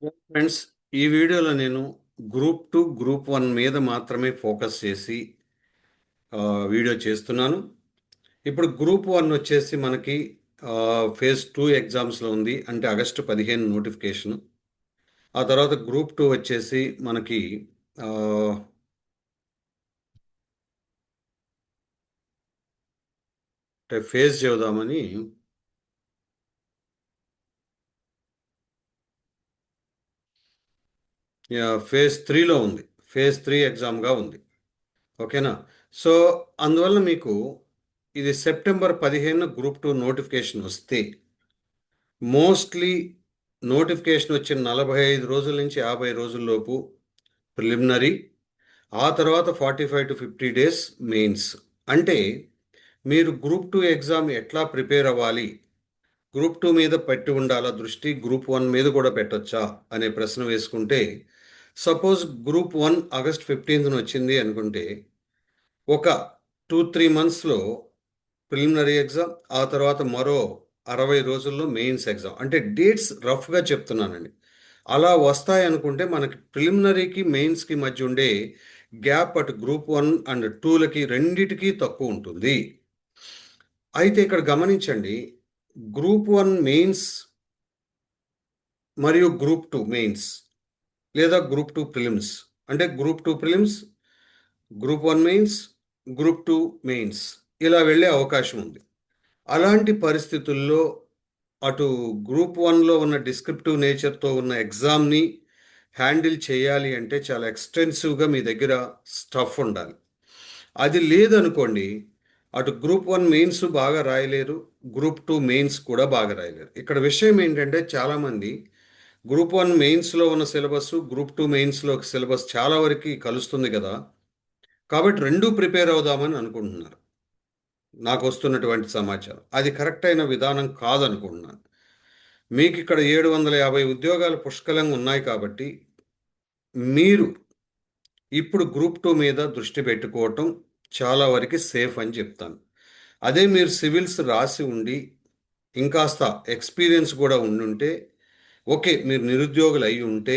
Friends, ఈ వీడియోలో నేను గ్రూప్ 2 గ్రూప్ 1 మీద మాత్రమే ఫోకస్ చేసి వీడియో చేస్తున్నాను. ఇప్పుడు గ్రూప్ 1 వచ్చేసి మనకి ఫేజ్ 2 ఎగ్జామ్స్లో ఉంది. అంటే ఆగస్టు 15 నోటిఫికేషన్. ఆ తర్వాత గ్రూప్ 2 వచ్చేసి మనకి ఆ, అంటే ఫేజ్ చెబుదామని ఫేజ్ 3లో ఉంది. ఫేజ్ 3 ఎగ్జామ్గా ఉంది. ఓకేనా? సో అందువల్ల మీకు ఇది సెప్టెంబర్ 15 గ్రూప్ 2 నోటిఫికేషన్ వస్తే మోస్ట్లీ నోటిఫికేషన్ వచ్చిన 45 రోజుల నుంచి 50 రోజుల్లోపు ప్రిలిమినరీ, ఆ తర్వాత 45 to 50 డేస్ మెయిన్స్. అంటే మీరు గ్రూప్ 2 ఎగ్జామ్ ఎట్లా ప్రిపేర్ అవ్వాలి, గ్రూప్ 2 మీద పెట్టి ఉండాలా దృష్టి, గ్రూప్ 1 మీద కూడా పెట్టొచ్చా అనే ప్రశ్న వేసుకుంటే, సపోజ్ గ్రూప్ 1 ఆగస్ట్ 15 వచ్చింది అనుకుంటే ఒక 2-3 మంత్స్లో ప్రిలిమినరీ ఎగ్జామ్, ఆ తర్వాత మరో 60 రోజుల్లో మెయిన్స్ ఎగ్జామ్. అంటే డేట్స్ రఫ్గా చెప్తున్నానండి. అలా వస్తాయి అనుకుంటే మనకి ప్రిలిమినరీకి మెయిన్స్కి మధ్య ఉండే గ్యాప్ అటు గ్రూప్ 1 అండ్ 2లకి రెండిటికి తక్కువ ఉంటుంది. అయితే ఇక్కడ గమనించండి, గ్రూప్ 1 మెయిన్స్ మరియు గ్రూప్ 2 మెయిన్స్ లేదా గ్రూప్ 2 ప్రిలిమ్స్, అంటే group 2 prelims, group 1 mains, group 2 mains ఇలా వెళ్ళే అవకాశం ఉంది. అలాంటి పరిస్థితుల్లో అటు గ్రూప్ 1లో ఉన్న డిస్క్రిప్టివ్ నేచర్తో ఉన్న ఎగ్జామ్ని హ్యాండిల్ చేయాలి అంటే చాలా ఎక్స్టెన్సివ్గా మీ దగ్గర స్టఫ్ ఉండాలి. అది లేదనుకోండి, అటు గ్రూప్ 1 మెయిన్స్ బాగా రాయలేరు, గ్రూప్ 2 మెయిన్స్ కూడా బాగా రాయలేరు. ఇక్కడ విషయం ఏంటంటే చాలామంది గ్రూప్ 1 మెయిన్స్లో ఉన్న సిలబస్, గ్రూప్ 2 మెయిన్స్లో సిలబస్ చాలా వరకు కలుస్తుంది కదా, కాబట్టి రెండూ ప్రిపేర్ అవుదామని అనుకుంటున్నారు. నాకు వస్తున్నటువంటి సమాచారం అది కరెక్ట్ అయిన విధానం కాదనుకుంటున్నాను. మీకు ఇక్కడ 750 ఉద్యోగాలు పుష్కలంగా ఉన్నాయి కాబట్టి మీరు ఇప్పుడు గ్రూప్ 2 మీద దృష్టి పెట్టుకోవటం చాలా వరకు సేఫ్ అని చెప్తాను. అదే మీరు సివిల్స్ రాసి ఉండి ఇంకాస్త ఎక్స్పీరియన్స్ కూడా ఉండుంటే, ఓకే, మీరు నిరుద్యోగులు అయి ఉంటే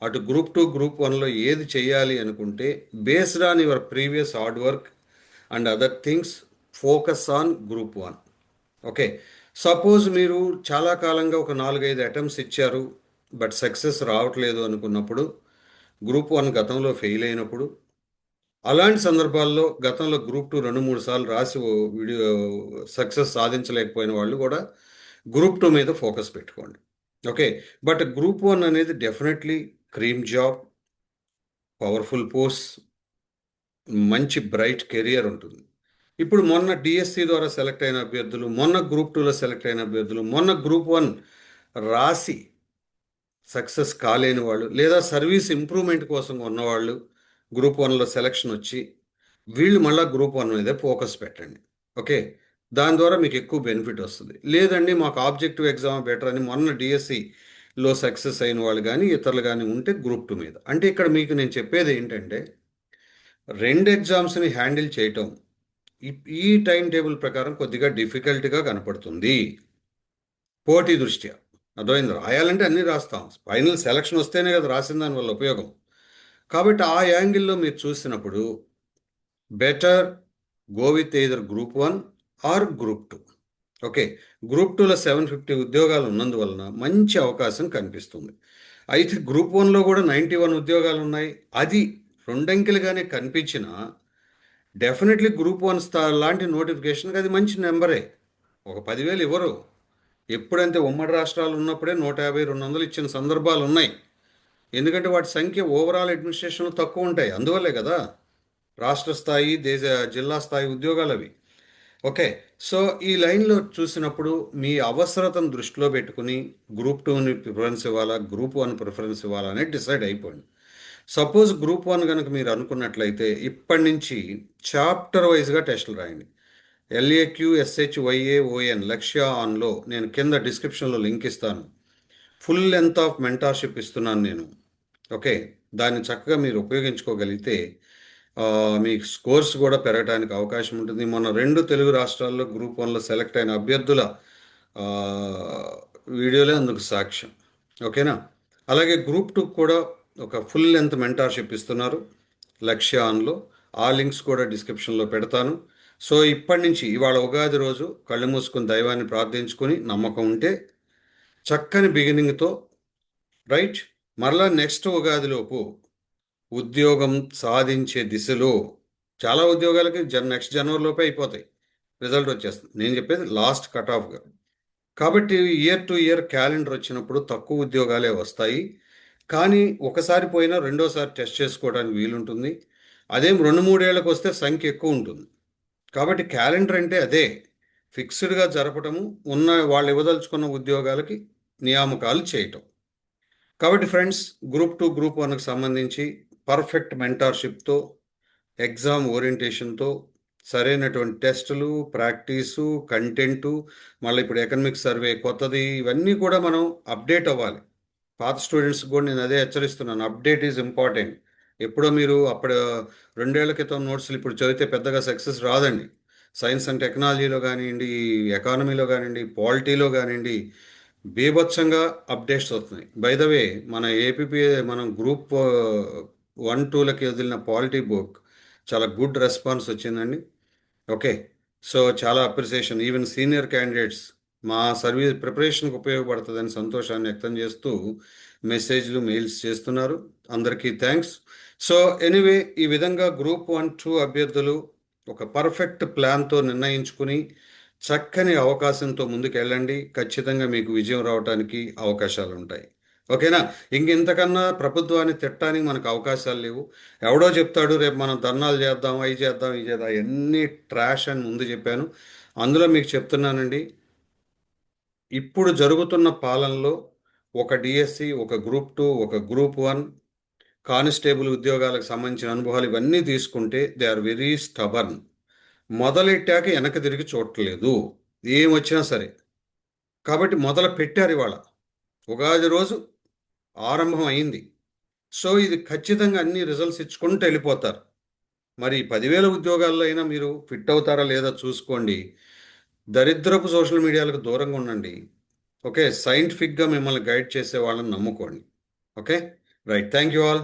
అటు గ్రూప్ 2 గ్రూప్ 1లో ఏది చేయాలి అనుకుంటే based on your previous hard work and other things, focus on group 1. Okay, suppose మీరు చాలా కాలంగా ఒక 4-5 అటెంప్ట్స్ ఇచ్చారు, బట్ సక్సెస్ రావట్లేదు అనుకున్నప్పుడు, గ్రూప్ 1 గతంలో ఫెయిల్ అయినప్పుడు, అలాంటి సందర్భాల్లో గతంలో గ్రూప్ 2 2-3 సార్లు రాసి వీడియో సక్సెస్ సాధించలేకపోయిన వాళ్ళు కూడా గ్రూప్ 2 మీద ఫోకస్ పెట్టుకోండి. ఓకే, బట్ గ్రూప్ 1 అనేది definitely cream job, powerful post, మంచి బ్రైట్ కెరియర్ ఉంటుంది. ఇప్పుడు మొన్న డిఎస్సి ద్వారా సెలెక్ట్ అయిన అభ్యర్థులు, మొన్న గ్రూప్ 2లో సెలెక్ట్ అయిన అభ్యర్థులు, మొన్న గ్రూప్ 1 రాసి సక్సెస్ కాలేని వాళ్ళు, లేదా సర్వీస్ ఇంప్రూవ్మెంట్ కోసం ఉన్నవాళ్ళు గ్రూప్ 1లో సెలెక్షన్ వచ్చి వీళ్ళు మళ్ళీ గ్రూప్ 1 మీదే ఫోకస్ పెట్టండి. ఓకే, దాని ద్వారా మీకు ఎక్కువ బెనిఫిట్ వస్తుంది. లేదండి మాకు ఆబ్జెక్టివ్ ఎగ్జామ్ బెటర్ అని మొన్న డిఎస్సిలో సక్సెస్ అయిన వాళ్ళు కానీ ఇతరులు కానీ ఉంటే గ్రూప్ 2 మీద. అంటే ఇక్కడ మీకు నేను చెప్పేది ఏంటంటే, రెండు ఎగ్జామ్స్ని హ్యాండిల్ చేయటం ఈ టైం టేబుల్ ప్రకారం కొద్దిగా డిఫికల్ట్గా కనపడుతుంది పోటీ దృష్ట్యా. అర్థమైంది? రాయాలంటే అన్నీ రాస్తాం, ఫైనల్ సెలక్షన్ వస్తేనే కదా రాసిన దానివల్ల ఉపయోగం. కాబట్టి ఆ యాంగిల్లో మీరు చూసినప్పుడు better go with either group 1 or group 2. Okay, group 2లో 750 ఉద్యోగాలు ఉన్నందువలన మంచి అవకాశం కనిపిస్తుంది. అయితే గ్రూప్ 1లో కూడా 91 ఉద్యోగాలు ఉన్నాయి. అది రెండంకెలుగానే కనిపించినా డెఫినెట్లీ గ్రూప్ 1 లాంటి నోటిఫికేషన్కి అది మంచి నెంబరే. ఒక 10,000 ఇవ్వరు. ఎప్పుడంటే ఉమ్మడి రాష్ట్రాలు ఉన్నప్పుడే 150-200 ఇచ్చిన సందర్భాలు ఉన్నాయి. ఎందుకంటే వాటి సంఖ్య ఓవరాల్ అడ్మినిస్ట్రేషన్లో తక్కువ ఉంటాయి. అందువల్లే కదా రాష్ట్ర స్థాయి, జిల్లా స్థాయి ఉద్యోగాలు అవి. ఓకే, సో ఈ లైన్లో చూసినప్పుడు మీ అవసరతను దృష్టిలో పెట్టుకుని గ్రూప్ 2ని ప్రిఫరెన్స్ ఇవ్వాలా, గ్రూప్ 1 ప్రిఫరెన్స్ ఇవ్వాలా అనేది డిసైడ్ అయిపోయింది. సపోజ్ గ్రూప్ 1 కనుక మీరు అనుకున్నట్లయితే ఇప్పటి నుంచి చాప్టర్ వైజ్గా టెస్టులు రాయండి. LAQSHYAON లక్ష్య ఆన్లో నేను కింద డిస్క్రిప్షన్లో లింక్ ఇస్తాను. ఫుల్ లెంత్ ఆఫ్ మెంటార్షిప్ ఇస్తున్నాను నేను. ఓకే, దాన్ని చక్కగా మీరు ఉపయోగించుకోగలిగితే మీ స్కోర్స్ కూడా పెరగడానికి అవకాశం ఉంటుంది. మొన్న 2 తెలుగు రాష్ట్రాల్లో గ్రూప్ 1లో సెలెక్ట్ అయిన అభ్యర్థుల ఆ, వీడియోలే అందుకు సాక్ష్యం. ఓకేనా? అలాగే గ్రూప్ టూ కూడా ఒక ఫుల్ లెంత్ మెంటార్షిప్ ఇస్తున్నారు లక్ష్య ఆన్లో. ఆ లింక్స్ కూడా డిస్క్రిప్షన్లో పెడతాను. సో ఇప్పటి నుంచి ఇవాళ ఉగాది రోజు కళ్ళు మూసుకొని దైవాన్ని ప్రార్థించుకొని నమ్మకం ఉంటే చక్కని బిగినింగ్తో, రైట్, మరలా నెక్స్ట్ ఉగాదిలోపు ఉద్యోగం సాధించే దిశలో, చాలా ఉద్యోగాలకి నెక్స్ట్ జనవరిలోపే అయిపోతాయి, రిజల్ట్ వచ్చేస్తుంది. నేను చెప్పేది లాస్ట్ కట్ ఆఫ్గా. కాబట్టి ఇయర్ టు ఇయర్ క్యాలెండర్ వచ్చినప్పుడు తక్కువ ఉద్యోగాలే వస్తాయి. కానీ ఒకసారి పోయినా రెండోసారి టెస్ట్ చేసుకోవడానికి వీలుంటుంది. అదేం 2-3 ఏళ్ళకి వస్తే సంఖ్య ఎక్కువ ఉంటుంది. కాబట్టి క్యాలెండర్ అంటే అదే, ఫిక్స్డ్గా జరపటము, ఉన్న వాళ్ళు ఇవ్వదలుచుకున్న ఉద్యోగాలకి నియామకాలు చేయటం. కాబట్టి ఫ్రెండ్స్, గ్రూప్ టూ గ్రూప్ వన్కి సంబంధించి పర్ఫెక్ట్ మెంటార్షిప్తో, ఎగ్జామ్ ఓరియంటేషన్తో, సరైనటువంటి టెస్టులు, ప్రాక్టీసు, కంటెంటు, మళ్ళీ ఇప్పుడు ఎకనమిక్ సర్వే కొత్తది, ఇవన్నీ కూడా మనం అప్డేట్ అవ్వాలి. పాత స్టూడెంట్స్కి కూడా నేను అదే హెచ్చరిస్తున్నాను, అప్డేట్ ఈజ్ ఇంపార్టెంట్. ఎప్పుడో మీరు అప్పుడు 2 ఏళ్ల క్రితం నోట్స్లు ఇప్పుడు చదివితే పెద్దగా సక్సెస్ రాదండి. సైన్స్ అండ్ టెక్నాలజీలో కానివ్వండి, ఎకానమీలో కానివ్వండి, పాలిటీలో కానివ్వండి, బీభత్సంగా అప్డేట్స్ వస్తున్నాయి. బై ద వే, మన ఏపీపీ, మనం గ్రూప్ 1-2లకి వదిలిన పాలిటీ బుక్ చాలా గుడ్ రెస్పాన్స్ వచ్చిందండి. ఓకే. సో చాలా అప్రిసియేషన్, ఈవెన్ సీనియర్ క్యాండిడేట్స్ మా సర్వీస్ ప్రిపరేషన్కి ఉపయోగపడుతుందని సంతోషాన్ని వ్యక్తం చేస్తూ మెసేజ్లు, మెయిల్స్ చేస్తున్నారు. అందరికీ థ్యాంక్స్. సో ఎనీవే, ఈ విధంగా గ్రూప్ 1-2 అభ్యర్థులు ఒక పర్ఫెక్ట్ ప్లాన్తో నిర్ణయించుకుని చక్కని అవకాశంతో ముందుకు వెళ్ళండి. ఖచ్చితంగా మీకు విజయం రావడానికి అవకాశాలు ఉంటాయి. ఓకేనా? ఇంతకన్నా ప్రభుత్వాన్ని తిట్టడానికి మనకు అవకాశాలు లేవు. ఎవడో చెప్తాడు రేపు మనం ధర్నాలు చేద్దాం, అవి చేద్దాం, ఇవి చేద్దాం, ఎన్ని ట్రాష్ అని ముందు చెప్పాను. అందులో మీకు చెప్తున్నానండి, ఇప్పుడు జరుగుతున్న పాలనలో ఒక డిఎస్సి, ఒక గ్రూప్ టూ, ఒక గ్రూప్ వన్, కానిస్టేబుల్ ఉద్యోగాలకు సంబంధించిన అనుభవాలు ఇవన్నీ తీసుకుంటే దే ఆర్ వెరీ స్టబర్న్. మొదలెట్టాక వెనక్కి తిరిగి చూడట్లేదు, ఏం వచ్చినా సరే. కాబట్టి మొదలు పెట్టారు ఇవాళ, ఉగాది రోజు ఆరంభం అయింది. సో ఇది ఖచ్చితంగా అన్ని రిజల్ట్స్ ఇచ్చుకుంటూ వెళ్ళిపోతారు. మరి 10,000 ఉద్యోగాల్లో అయినా మీరు ఫిట్ అవుతారా లేదా చూసుకోండి. దరిద్రపు సోషల్ మీడియాలకు దూరంగా ఉండండి. ఓకే, సైంటిఫిక్గా మిమ్మల్ని గైడ్ చేసే వాళ్ళని నమ్ముకోండి. Okay, right, thank you all.